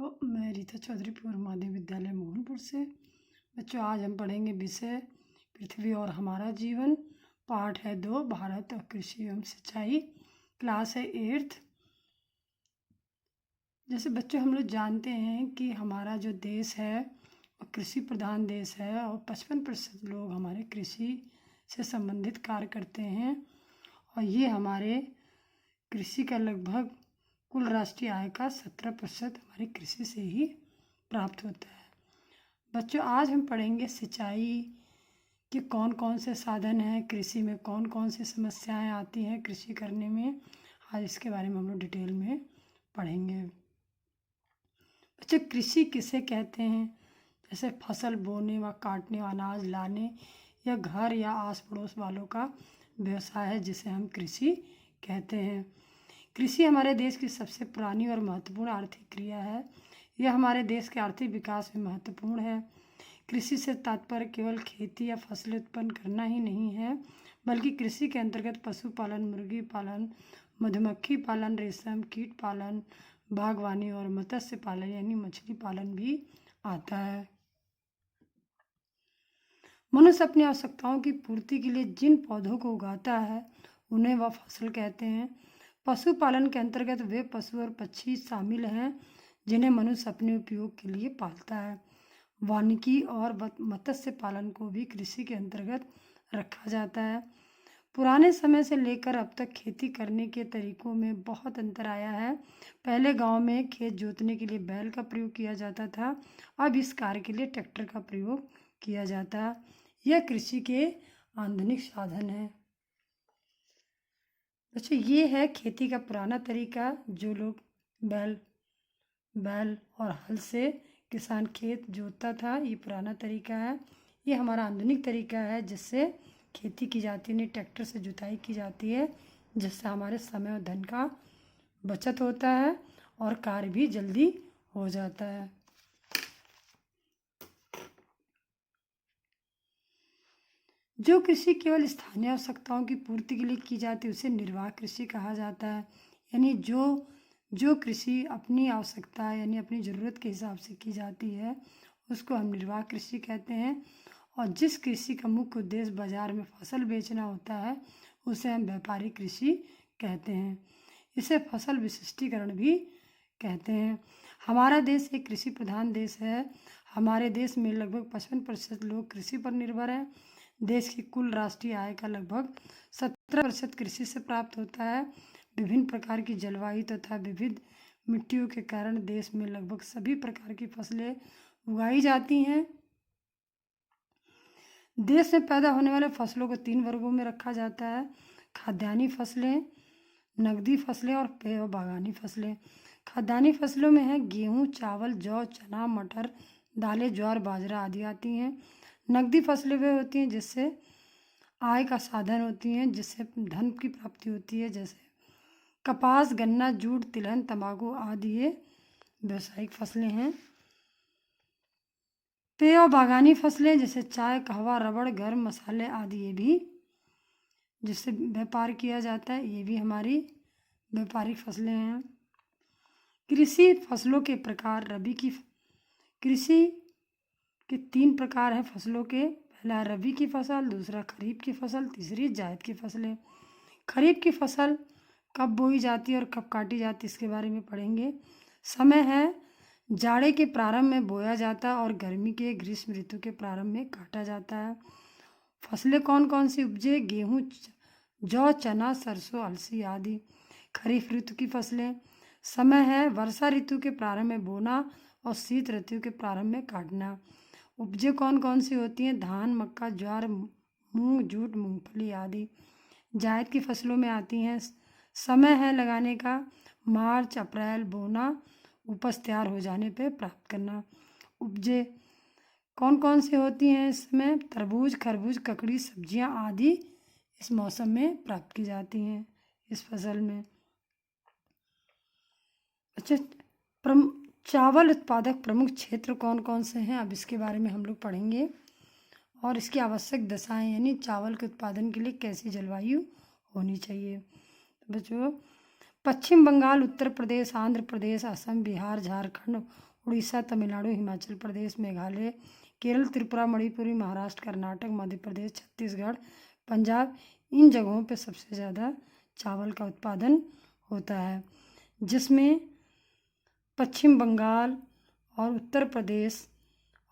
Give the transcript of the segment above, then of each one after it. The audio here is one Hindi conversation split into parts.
तो मैं रीता चौधरी पूर्व माध्यमिक विद्यालय मोहनपुर से। बच्चों, आज हम पढ़ेंगे विषय पृथ्वी और हमारा जीवन। पाठ है 2, भारत और कृषि एवं सिंचाई। क्लास है 8th। जैसे बच्चों, हम लोग जानते हैं कि हमारा जो देश है वो कृषि प्रधान देश है और 55% लोग हमारे कृषि से संबंधित कार्य करते हैं और ये हमारे कृषि का लगभग कुल राष्ट्रीय आय का 17% हमारी कृषि से ही प्राप्त होता है। बच्चों, आज हम पढ़ेंगे सिंचाई के कौन कौन से साधन हैं, कृषि में कौन कौन सी समस्याएं आती हैं कृषि करने में। आज इसके बारे में हम लोग डिटेल में पढ़ेंगे। बच्चों, कृषि किसे कहते हैं? जैसे फसल बोने व काटने व अनाज लाने या घर या आस पड़ोस वालों का व्यवसाय है जिसे हम कृषि कहते हैं। कृषि हमारे देश की सबसे पुरानी और महत्वपूर्ण आर्थिक क्रिया है। यह हमारे देश के आर्थिक विकास में महत्वपूर्ण है। कृषि से तात्पर्य केवल खेती या फसलें उत्पन्न करना ही नहीं है, बल्कि कृषि के अंतर्गत पशुपालन, मुर्गी पालन, मधुमक्खी पालन, रेशम कीट पालन, बागवानी और मत्स्य पालन यानी मछली पालन भी आता है। मनुष्य अपनी आवश्यकताओं की पूर्ति के लिए जिन पौधों को उगाता है उन्हें वह फसल कहते हैं। पशुपालन के अंतर्गत वे पशु और पक्षी शामिल हैं जिन्हें मनुष्य अपने उपयोग के लिए पालता है। वानिकी और मत्स्य पालन को भी कृषि के अंतर्गत रखा जाता है। पुराने समय से लेकर अब तक खेती करने के तरीकों में बहुत अंतर आया है। पहले गांव में खेत जोतने के लिए बैल का प्रयोग किया जाता था, अब इस कार्य के लिए ट्रैक्टर का प्रयोग किया जाता है। यह कृषि के आधुनिक साधन है। बच्चों, ये है खेती का पुराना तरीका, जो लोग बैल और हल से किसान खेत जोतता था, ये पुराना तरीका है। ये हमारा आधुनिक तरीका है जिससे खेती की जाती है, ट्रैक्टर से जुताई की जाती है, जिससे हमारे समय और धन का बचत होता है और कार्य भी जल्दी हो जाता है। जो कृषि केवल स्थानीय आवश्यकताओं की पूर्ति के लिए की जाती है उसे निर्वाह कृषि कहा जाता है। यानी जो कृषि अपनी आवश्यकता यानी अपनी ज़रूरत के हिसाब से की जाती है उसको हम निर्वाह कृषि कहते हैं। और जिस कृषि का मुख्य उद्देश्य बाजार में फसल बेचना होता है उसे हम व्यापारिक कृषि कहते हैं। इसे फसल विशिष्टीकरण भी कहते हैं। हमारा देश एक कृषि प्रधान देश है। हमारे देश में लगभग 55% लोग कृषि पर निर्भर हैं। देश की कुल राष्ट्रीय आय का लगभग 17% कृषि से प्राप्त होता है। विभिन्न प्रकार की जलवायु तथा विविध मिट्टियों के कारण देश में लगभग सभी प्रकार की फसलें उगाई जाती हैं। देश में पैदा होने वाले फसलों को 3 वर्गों में रखा जाता है: खाद्यान्नी फसलें, नकदी फसलें और पेय व बागानी फसलें। खाद्यान्नी फसलों में है गेहूँ, चावल, जौ, चना, मटर, दालें, ज्वार, बाजरा आदि आती हैं। नकदी फसलें वे होती हैं जिससे आय का साधन होती हैं, जिससे धन की प्राप्ति होती है, जैसे कपास, गन्ना, जूट, तिलहन, तंबाकू आदि ये व्यावसायिक फसलें हैं। पेय और बागानी फसलें जैसे चाय, कहवा, रबड़, गर्म मसाले आदि ये भी जिससे व्यापार किया जाता है, ये भी हमारी व्यापारिक फसलें हैं। कृषि फसलों के प्रकार। कृषि के 3 प्रकार हैं फसलों के। पहला रबी की फसल, दूसरा खरीफ की फसल, तीसरी जायद की फसलें। खरीफ की फसल कब बोई जाती है और कब काटी जाती है इसके बारे में पढ़ेंगे। समय है जाड़े के प्रारंभ में बोया जाता है और गर्मी के ग्रीष्म ऋतु के प्रारंभ में काटा जाता है। फसलें कौन कौन सी उपजे? गेहूँ, जौ, चना, सरसों, अलसी आदि। खरीफ ऋतु की फसलें। समय है वर्षा ऋतु के प्रारंभ में बोना और शीत ऋतु के प्रारंभ में काटना। उपजे कौन कौन सी होती हैं? धान, मक्का, ज्वार, मूंग, जूट, मूंगफली आदि। जायद की फसलों में आती हैं। समय है लगाने का मार्च अप्रैल, बोना उपज तैयार हो जाने पर प्राप्त करना। उपजे कौन कौन सी होती हैं इसमें? तरबूज, खरबूज, ककड़ी, सब्जियां आदि इस मौसम में प्राप्त की जाती हैं इस फसल में। अच्छा, चावल उत्पादक प्रमुख क्षेत्र कौन कौन से हैं? अब इसके बारे में हम लोग पढ़ेंगे और इसकी आवश्यक दशाएं यानी चावल के उत्पादन के लिए कैसी जलवायु होनी चाहिए। तो बच्चों, पश्चिम बंगाल, उत्तर प्रदेश, आंध्र प्रदेश, असम, बिहार, झारखंड, उड़ीसा, तमिलनाडु, हिमाचल प्रदेश, मेघालय, केरल, त्रिपुरा, मणिपुरी, महाराष्ट्र, कर्नाटक, मध्य प्रदेश, छत्तीसगढ़, पंजाब, इन जगहों पे सबसे ज़्यादा चावल का उत्पादन होता है, जिसमें पश्चिम बंगाल और उत्तर प्रदेश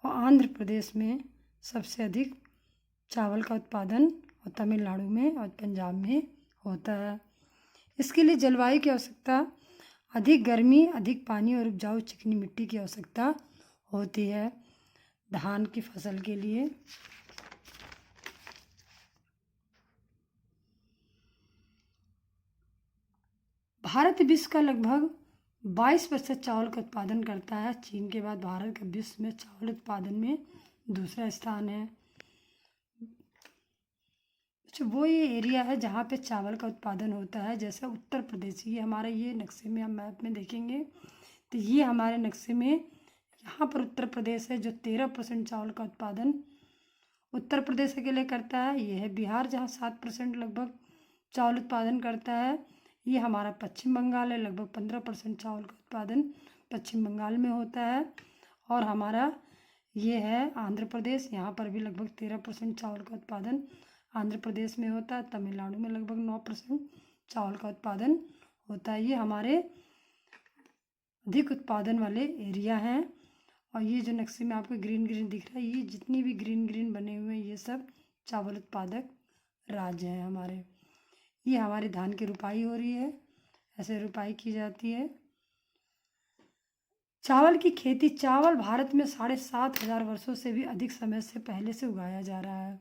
और आंध्र प्रदेश में सबसे अधिक चावल का उत्पादन और तमिलनाडु में और पंजाब में होता है। इसके लिए जलवायु की आवश्यकता अधिक गर्मी, अधिक पानी और उपजाऊ चिकनी मिट्टी की आवश्यकता होती है धान की फसल के लिए। भारत विश्व का लगभग 22% चावल का उत्पादन करता है। चीन के बाद भारत का विश्व में चावल उत्पादन में दूसरा स्थान है। वो ये एरिया है जहाँ पे चावल का उत्पादन होता है, जैसे उत्तर प्रदेश, ये हमारे ये नक्शे में हम मैप में देखेंगे तो ये हमारे नक्शे में यहाँ पर उत्तर प्रदेश है जो 13% चावल का उत्पादन उत्तर प्रदेश के लिए करता है। ये है बिहार जहाँ 7% लगभग चावल उत्पादन करता है। ये हमारा पश्चिम बंगाल है, लगभग 15% चावल का उत्पादन पश्चिम बंगाल में होता है। और हमारा ये है आंध्र प्रदेश, यहाँ पर भी लगभग 13% चावल का उत्पादन आंध्र प्रदेश में होता है। तमिलनाडु में लगभग 9% चावल का उत्पादन होता है। ये हमारे अधिक उत्पादन वाले एरिया हैं। और ये जो नक्शे में आपको ग्रीन ग्रीन दिख रहा है, ये जितनी भी ग्रीन ग्रीन बने हुए हैं ये सब चावल उत्पादक राज्य हैं हमारे। ये हमारे धान की रुपाई हो रही है, ऐसे रुपाई की जाती है। चावल की खेती, चावल भारत में 7,500 वर्षों से भी अधिक समय से पहले से उगाया जा रहा है।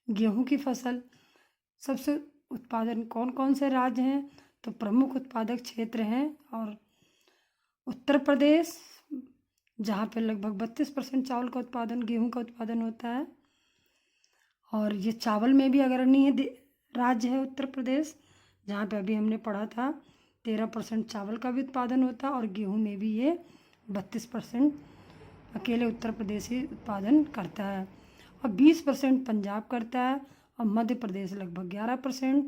गेहूं की फसल सबसे उत्पादन कौन कौन से राज्य हैं, तो प्रमुख उत्पादक क्षेत्र हैं और उत्तर प्रदेश जहाँ पे लगभग 32% चावल का उत्पादन, गेहूं का उत्पादन होता है। और ये चावल में भी अग्रणी राज्य है उत्तर प्रदेश, जहाँ पे अभी हमने पढ़ा था 13% चावल का भी उत्पादन होता है। और गेहूं में भी ये 32% अकेले उत्तर प्रदेश ही उत्पादन करता है। और 20% पंजाब करता है और मध्य प्रदेश लगभग 11%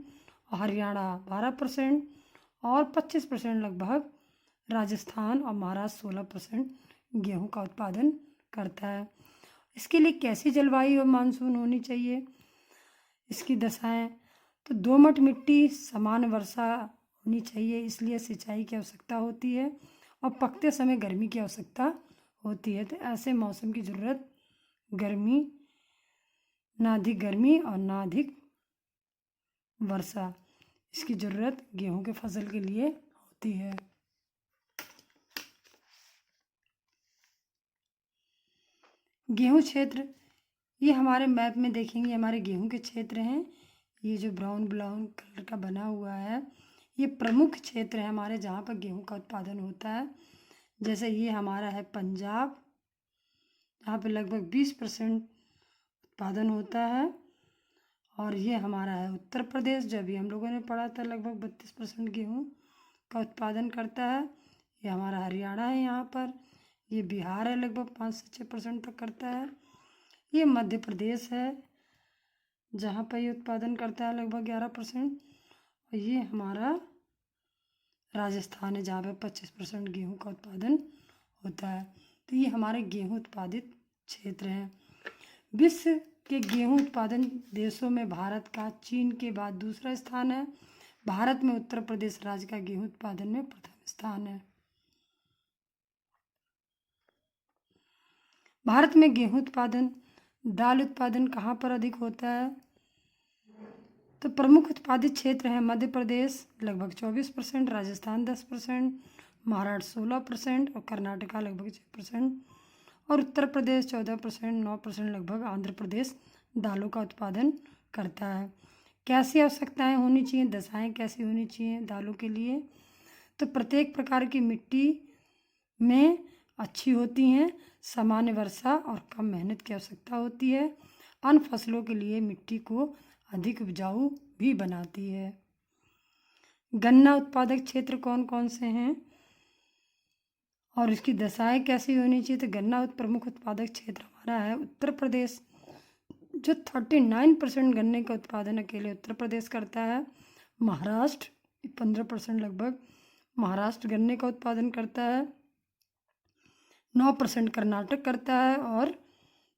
और हरियाणा 12% और 25% लगभग राजस्थान और महाराष्ट्र 16% गेहूं का उत्पादन करता है। इसके लिए कैसी जलवायु और मानसून होनी चाहिए, इसकी दशाएं, तो दोमट मिट्टी, समान वर्षा होनी चाहिए, इसलिए सिंचाई की आवश्यकता होती है और पकते समय गर्मी की आवश्यकता होती है। तो ऐसे मौसम की ज़रूरत गर्मी, ना अधिक गर्मी और ना अधिक वर्षा, इसकी ज़रूरत गेहूं के फसल के लिए होती है। गेहूं क्षेत्र, ये हमारे मैप में देखेंगे हमारे गेहूं के क्षेत्र हैं। ये जो ब्राउन ब्राउन कलर का बना हुआ है ये प्रमुख क्षेत्र है हमारे जहाँ पर गेहूं का उत्पादन होता है। जैसे ये हमारा है पंजाब, जहाँ पे लगभग 20% उत्पादन होता है। और ये हमारा है उत्तर प्रदेश, जो अभी हम लोगों ने पढ़ा था, लगभग 32% गेहूं का उत्पादन करता है। ये हमारा हरियाणा है यहाँ पर। ये बिहार है, लगभग 5 से 6% तक करता है। ये मध्य प्रदेश है जहाँ पर ये उत्पादन करता है लगभग 11%। और ये हमारा राजस्थान है जहाँ पर 25% गेहूं का उत्पादन होता है। तो ये हमारे गेहूं उत्पादित क्षेत्र हैं। विश्व के गेहूं उत्पादन देशों में भारत का चीन के बाद दूसरा स्थान है। भारत में उत्तर प्रदेश राज्य का गेहूं उत्पादन में प्रथम स्थान है। भारत में गेहूं उत्पादन, दाल उत्पादन कहाँ पर अधिक होता है, तो प्रमुख उत्पादित क्षेत्र है मध्य प्रदेश लगभग 24%, राजस्थान 10%, महाराष्ट्र 16% और कर्नाटका लगभग 6% और उत्तर प्रदेश 14%, 9% लगभग आंध्र प्रदेश दालों का उत्पादन करता है। कैसी आवश्यकताएं होनी चाहिए, दशाएं कैसी होनी चाहिए दालों के लिए, तो प्रत्येक प्रकार की मिट्टी में अच्छी होती हैं, सामान्य वर्षा और कम मेहनत की आवश्यकता होती है। अन्य फसलों के लिए मिट्टी को अधिक उपजाऊ भी बनाती है। गन्ना उत्पादक क्षेत्र कौन कौन से हैं और इसकी दशाएं कैसी होनी चाहिए, तो गन्ना प्रमुख उत्पादक क्षेत्र हमारा है उत्तर प्रदेश, जो 39% गन्ने का उत्पादन अकेले उत्तर प्रदेश करता है। महाराष्ट्र 15% लगभग महाराष्ट्र गन्ने का उत्पादन करता है, 9% कर्नाटक करता है और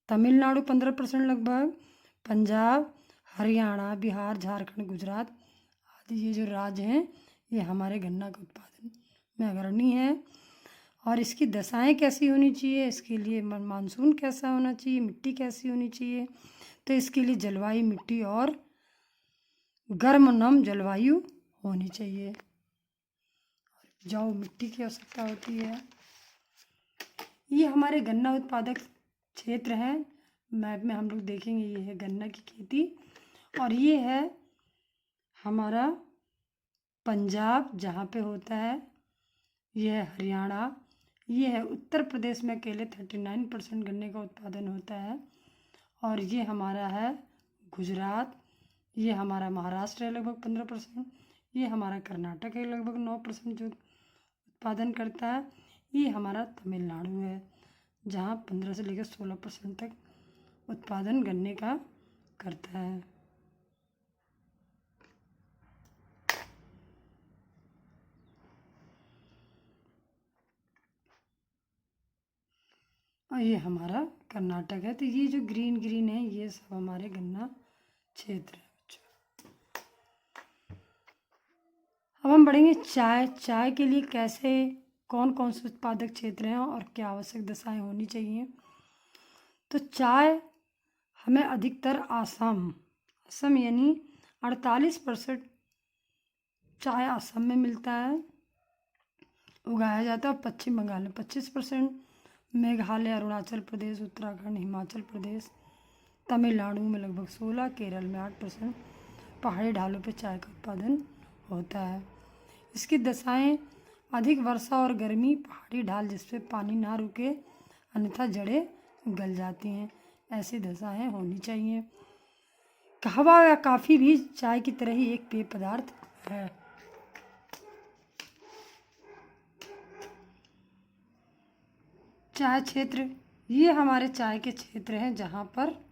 तमिलनाडु 15% लगभग, पंजाब, हरियाणा, बिहार, झारखंड, गुजरात आदि ये जो राज्य हैं ये हमारे गन्ना के उत्पादन में अग्रणी हैं। और इसकी दशाएं कैसी होनी चाहिए, इसके लिए मानसून कैसा होना चाहिए, मिट्टी कैसी होनी चाहिए, तो इसके लिए जलवायु, मिट्टी और गर्म नम जलवायु होनी चाहिए। उपजाऊ मिट्टी की आवश्यकता होती है। ये हमारे गन्ना उत्पादक क्षेत्र हैं। मैप में हम लोग देखेंगे ये है गन्ना की खेती और ये है हमारा पंजाब जहाँ पे होता है, ये है हरियाणा, ये है उत्तर प्रदेश में अकेले 39% गन्ने का उत्पादन होता है और ये हमारा है गुजरात, ये हमारा महाराष्ट्र है लगभग 15%, ये हमारा कर्नाटक है लगभग 9% जो उत्पादन करता है, ये हमारा तमिलनाडु है जहाँ 15 से लेकर 16% तक उत्पादन गन्ने का करता है। और ये हमारा कर्नाटक है। तो ये जो ग्रीन ग्रीन है ये सब हमारे गन्ना क्षेत्र है बच्चों। अब हम बढ़ेंगे चाय के लिए कैसे कौन कौन से उत्पादक क्षेत्र हैं और क्या आवश्यक दशाएं होनी चाहिए। तो चाय हमें अधिकतर असम यानी 48% चाय असम में मिलता है, उगाया जाता है। पश्चिम बंगाल में 25%, मेघालय, अरुणाचल प्रदेश, उत्तराखंड, हिमाचल प्रदेश, तमिलनाडु में लगभग 16%, केरल में 8%। पहाड़ी ढालों पर चाय का उत्पादन होता है। इसकी दशाएं अधिक वर्षा और गर्मी, पहाड़ी ढाल जिसपे पानी ना रुके अन्यथा जड़ें गल जाती हैं, ऐसी दशाएं होनी चाहिए। कहवा या कॉफ़ी भी चाय की तरह ही एक पेय पदार्थ है। चाय क्षेत्र ये हमारे चाय के क्षेत्र हैं जहाँ पर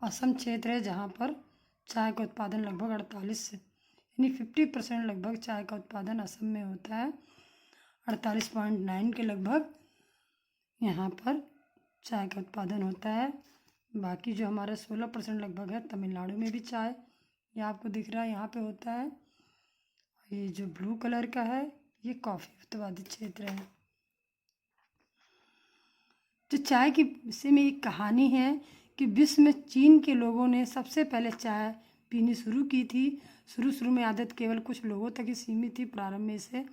असम क्षेत्र है जहाँ पर चाय का उत्पादन लगभग 48 से यानी 50% लगभग चाय का उत्पादन असम में होता है। 48.9 के लगभग यहाँ पर चाय का उत्पादन होता है। बाकी जो हमारा 16% लगभग है तमिलनाडु में भी चाय, ये आपको दिख रहा है यहाँ पे होता है। ये जो ब्लू कलर का है ये कॉफ़ी उत्पादित क्षेत्र है। जो चाय की विषय में एक कहानी है कि विश्व में चीन के लोगों ने सबसे पहले चाय पीनी शुरू की थी। शुरू में आदत केवल कुछ लोगों तक ही सीमित थी। प्रारंभ में इसे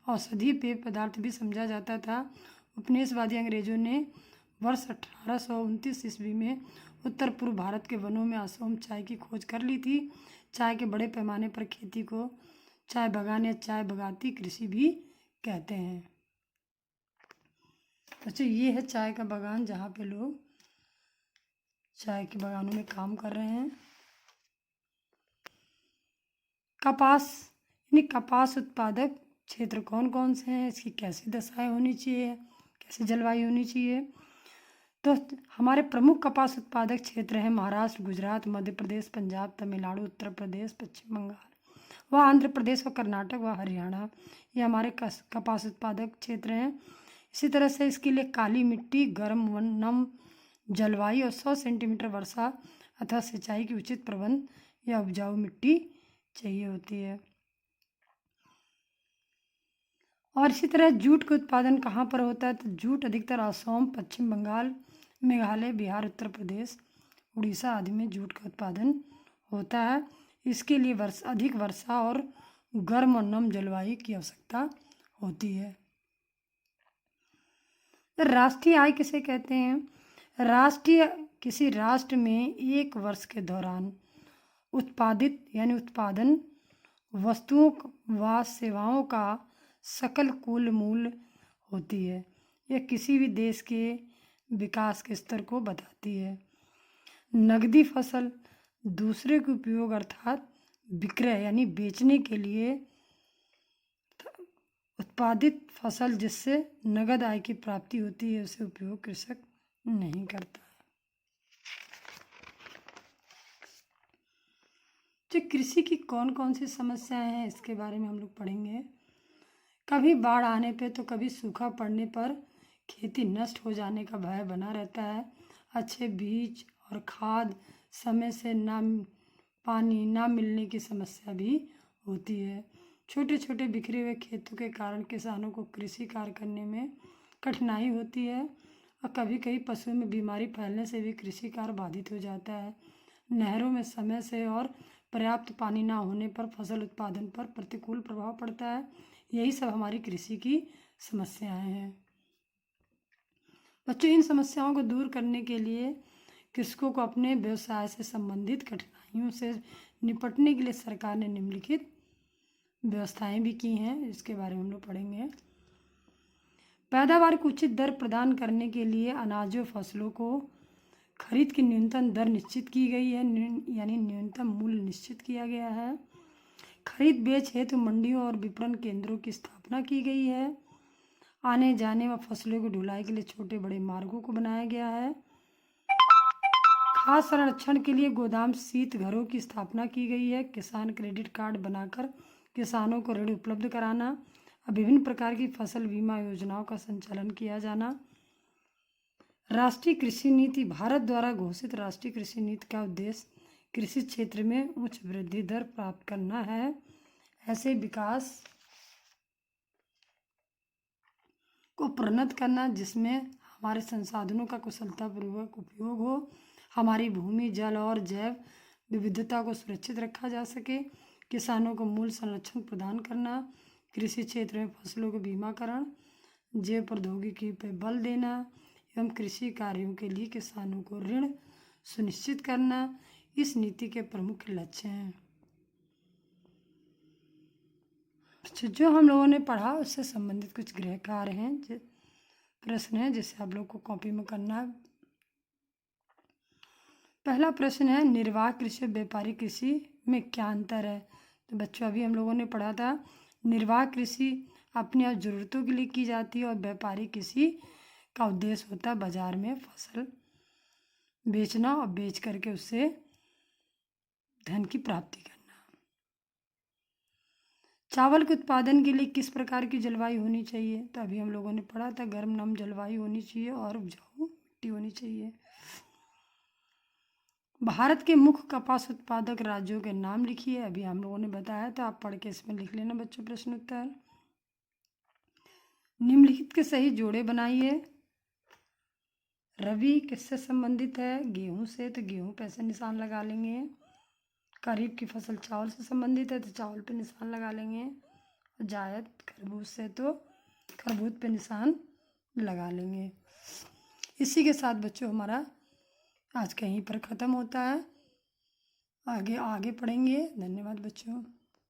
औषधीय पेय पदार्थ भी समझा जाता था। उपनिवेशवादी अंग्रेजों ने वर्ष 1829 ईस्वी में उत्तर पूर्व भारत के वनों में असम चाय की खोज कर ली थी। चाय के बड़े पैमाने पर खेती को चाय बागान या चाय बगाती कृषि भी कहते हैं। अच्छा, ये है चाय का बागान जहाँ पे लोग चाय के बागानों में काम कर रहे हैं। कपास यानी कपास उत्पादक क्षेत्र कौन कौन से हैं, इसकी कैसी दशाएं होनी चाहिए, कैसी जलवायु होनी चाहिए। तो हमारे प्रमुख कपास उत्पादक क्षेत्र हैं महाराष्ट्र, गुजरात, मध्य प्रदेश, पंजाब, तमिलनाडु, उत्तर प्रदेश, पश्चिम बंगाल व आंध्र प्रदेश व कर्नाटक व हरियाणा, ये हमारे कपास उत्पादक क्षेत्र हैं। इसी तरह से इसके लिए काली मिट्टी, गर्म व नम जलवायु और 100 सेंटीमीटर वर्षा अथवा सिंचाई की उचित प्रबंध या उपजाऊ मिट्टी चाहिए होती है। और इसी तरह जूट का उत्पादन कहाँ पर होता है, तो जूट अधिकतर असम, पश्चिम बंगाल, मेघालय, बिहार, उत्तर प्रदेश, उड़ीसा आदि में जूट का उत्पादन होता है। इसके लिए अधिक वर्षा और गर्म और नम जलवायु की आवश्यकता होती है। राष्ट्रीय आय किसे कहते हैं, किसी राष्ट्र में एक वर्ष के दौरान उत्पादित यानी उत्पादन वस्तुओं व सेवाओं का सकल कुल मूल्य होती है। यह किसी भी देश के विकास के स्तर को बताती है। नगदी फसल दूसरे के उपयोग अर्थात विक्रय यानी बेचने के लिए उत्पादित फसल जिससे नगद आय की प्राप्ति होती है उसे उपयोग कृषक नहीं करता। जो कृषि की कौन कौन सी समस्याएं हैं इसके बारे में हम लोग पढ़ेंगे। कभी बाढ़ आने पे तो कभी सूखा पड़ने पर खेती नष्ट हो जाने का भय बना रहता है। अच्छे बीज और खाद समय से ना पानी ना मिलने की समस्या भी होती है। छोटे छोटे बिखरे हुए खेतों के कारण किसानों को कृषि कार्य करने में कठिनाई होती है और कभी कभी पशुओं में बीमारी फैलने से भी कृषि कार्य बाधित हो जाता है। नहरों में समय से और पर्याप्त पानी ना होने पर फसल उत्पादन पर प्रतिकूल प्रभाव पड़ता है। यही सब हमारी कृषि की समस्याएं हैं। बच्चों, इन समस्याओं को दूर करने के लिए कृषकों को अपने व्यवसाय से संबंधित कठिनाइयों से निपटने के लिए सरकार ने निम्नलिखित व्यवस्थाएं भी की हैं, इसके बारे में हम लोग पढ़ेंगे। पैदावार को उचित दर प्रदान करने के लिए अनाजों फसलों को खरीद की न्यूनतम दर निश्चित की गई है, यानी न्यूनतम मूल्य निश्चित किया गया है। खरीद बेच हेतु मंडियों और विपणन केंद्रों की स्थापना की गई है। आने जाने व फसलों की ढुलाई के लिए छोटे बड़े मार्गों को बनाया गया है। खाद संरक्षण के लिए गोदाम शीत घरों की स्थापना की गई है। किसान क्रेडिट कार्ड बनाकर किसानों को ऋण उपलब्ध कराना और विभिन्न प्रकार की फसल बीमा योजनाओं का संचालन किया जाना। राष्ट्रीय कृषि नीति, भारत द्वारा घोषित राष्ट्रीय कृषि नीति का उद्देश्य कृषि क्षेत्र में उच्च वृद्धि दर प्राप्त करना है। ऐसे विकास को प्रोन्नत करना जिसमें हमारे संसाधनों का कुशलतापूर्वक उपयोग हो, हमारी भूमि जल और जैव विविधता को सुरक्षित रखा जा सके, किसानों को मूल्य संरक्षण प्रदान करना, कृषि क्षेत्र में फसलों को बीमाकरण, जैव प्रौद्योगिकी पर बल देना एवं कृषि कार्यों के लिए किसानों को ऋण सुनिश्चित करना इस नीति के प्रमुख लक्ष्य हैं। जो हम लोगों ने पढ़ा उससे संबंधित कुछ गृह कार्य हैं, प्रश्न है जिसे आप लोग को कॉपी में करना है। पहला प्रश्न है, निर्वाह कृषि और व्यापारिक कृषि में क्या अंतर है। तो बच्चों, अभी हम लोगों ने पढ़ा था निर्वाह कृषि अपनी जरूरतों के लिए की जाती है और व्यापारिक कृषि का उद्देश्य होता है बाजार में फसल बेचना और बेच करके उससे धन की प्राप्ति करना। चावल के उत्पादन के लिए किस प्रकार की जलवायु होनी चाहिए। तो अभी हम लोगों ने पढ़ा था गर्म नम जलवायु होनी चाहिए और उपजाऊ मिट्टी होनी चाहिए। भारत के मुख्य कपास उत्पादक राज्यों के नाम लिखिए। अभी हम लोगों ने बताया था, आप पढ़ के इसमें लिख लेना बच्चों प्रश्न उत्तर। निम्नलिखित के सही जोड़े बनाइए। रबी किससे संबंधित है, गेहूं से, तो गेहूं पे ऐसे निशान लगा लेंगे। खरीफ की फसल चावल से संबंधित है तो चावल पे निशान लगा लेंगे। जायद खरबूज से तो खरबूज पे निशान लगा लेंगे। इसी के साथ बच्चों हमारा आज कहीं पर ख़त्म होता है। आगे पढ़ेंगे। धन्यवाद बच्चों।